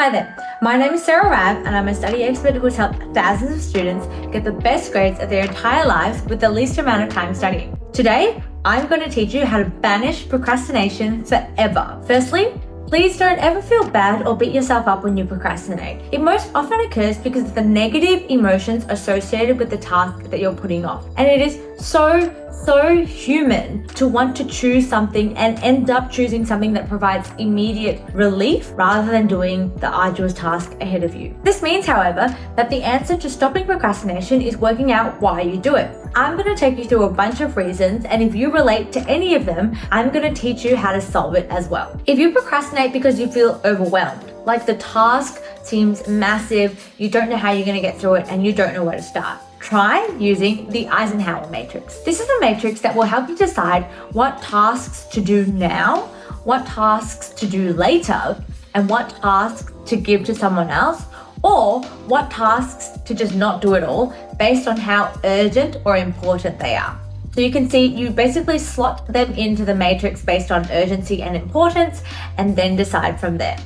Hi there, my name is Sarah Rab and I'm a study expert who has helped thousands of students get the best grades of their entire lives with the least amount of time studying. Today, I'm going to teach you how to banish procrastination forever. Firstly, please don't ever feel bad or beat yourself up when you procrastinate. It most often occurs because of the negative emotions associated with the task that you're putting off. And it is so human to want to choose something and end up choosing something that provides immediate relief rather than doing the arduous task ahead of you. This means, however, that the answer to stopping procrastination is working out why you do it. I'm going to take you through a bunch of reasons, and if you relate to any of them, I'm going to teach you how to solve it as well. If you procrastinate because you feel overwhelmed, like the task seems massive, you don't know how you're going to get through it, and you don't know where to start, try using the Eisenhower matrix. This is a matrix that will help you decide what tasks to do now, what tasks to do later, and what tasks to give to someone else, or what tasks to just not do at all based on how urgent or important they are. So you can see you basically slot them into the matrix based on urgency and importance and then decide from there.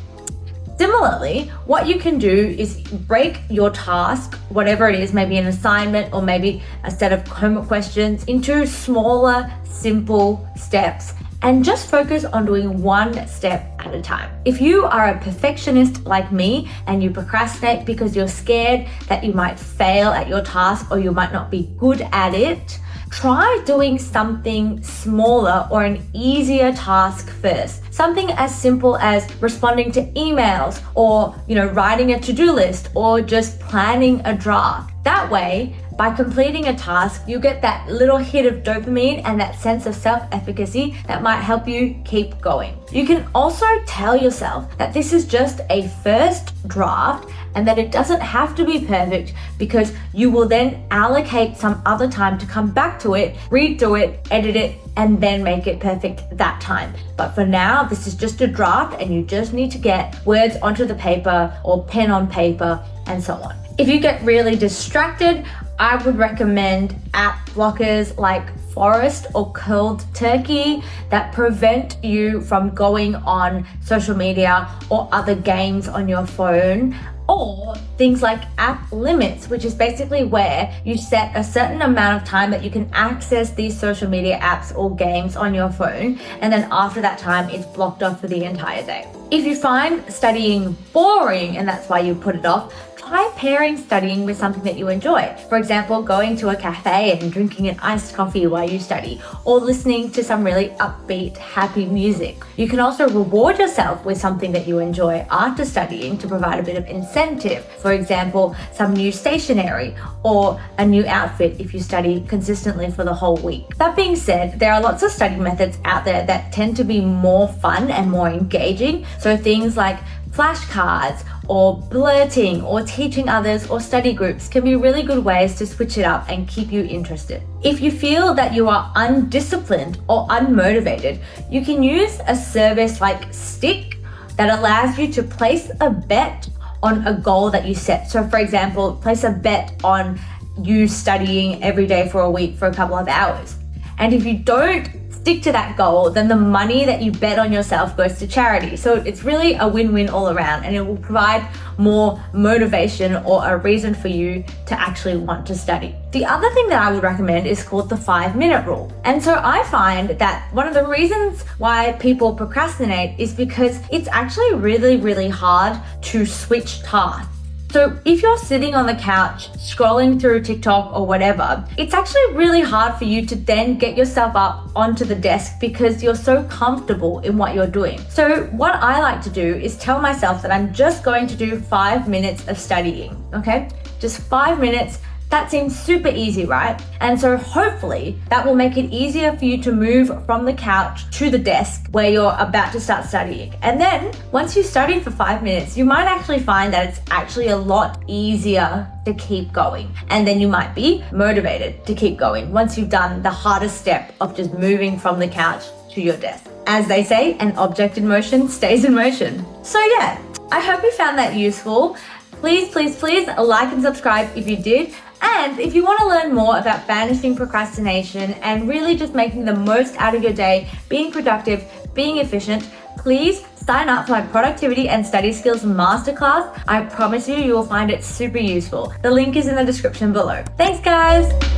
Similarly, what you can do is break your task, whatever it is, maybe an assignment or maybe a set of homework questions, into smaller, simple steps and just focus on doing one step at a time. If you are a perfectionist like me and you procrastinate because you're scared that you might fail at your task or you might not be good at it, try doing something smaller or an easier task first. Something as simple as responding to emails or, writing a to-do list or just planning a draft. That way, by completing a task, you get that little hit of dopamine and that sense of self-efficacy that might help you keep going. You can also tell yourself that this is just a first draft and that it doesn't have to be perfect because you will then allocate some other time to come back to it, redo it, edit it, and then make it perfect that time. But for now, this is just a draft and you just need to get words onto the paper or pen on paper and so on. If you get really distracted, I would recommend app blockers like Forest or Cold Turkey that prevent you from going on social media or other games on your phone, or things like app limits, which is basically where you set a certain amount of time that you can access these social media apps or games on your phone, and then after that time it's blocked off for the entire day. If you find studying boring and that's why you put it off, try pairing studying with something that you enjoy. For example, going to a cafe and drinking an iced coffee while you study, or listening to some really upbeat, happy music. You can also reward yourself with something that you enjoy after studying to provide a bit of incentive. For example, some new stationery or a new outfit if you study consistently for the whole week. That being said, there are lots of study methods out there that tend to be more fun and more engaging. So things like flashcards or blurting or teaching others or study groups can be really good ways to switch it up and keep you interested. If you feel that you are undisciplined or unmotivated, you can use a service like Stick that allows you to place a bet on a goal that you set. So for example, place a bet on you studying every day for a week for a couple of hours. And if you don't stick to that goal, then the money that you bet on yourself goes to charity. So it's really a win-win all around, and it will provide more motivation or a reason for you to actually want to study. The other thing that I would recommend is called the 5-minute rule. And so I find that one of the reasons why people procrastinate is because it's actually really hard to switch tasks. So if you're sitting on the couch scrolling through TikTok or whatever, it's actually really hard for you to then get yourself up onto the desk because you're so comfortable in what you're doing. So what I like to do is tell myself that I'm just going to do 5 minutes of studying, okay? Just 5 minutes. That seems super easy, right? And so hopefully that will make it easier for you to move from the couch to the desk where you're about to start studying. And then once you study for 5 minutes, you might actually find that it's actually a lot easier to keep going. And then you might be motivated to keep going once you've done the hardest step of just moving from the couch to your desk. As they say, an object in motion stays in motion. So yeah, I hope you found that useful. Please like and subscribe if you did. And if you want to learn more about banishing procrastination and really just making the most out of your day, being productive, being efficient, please sign up for my productivity and study skills masterclass. I promise you will find it super useful. The link is in the description below. Thanks, guys.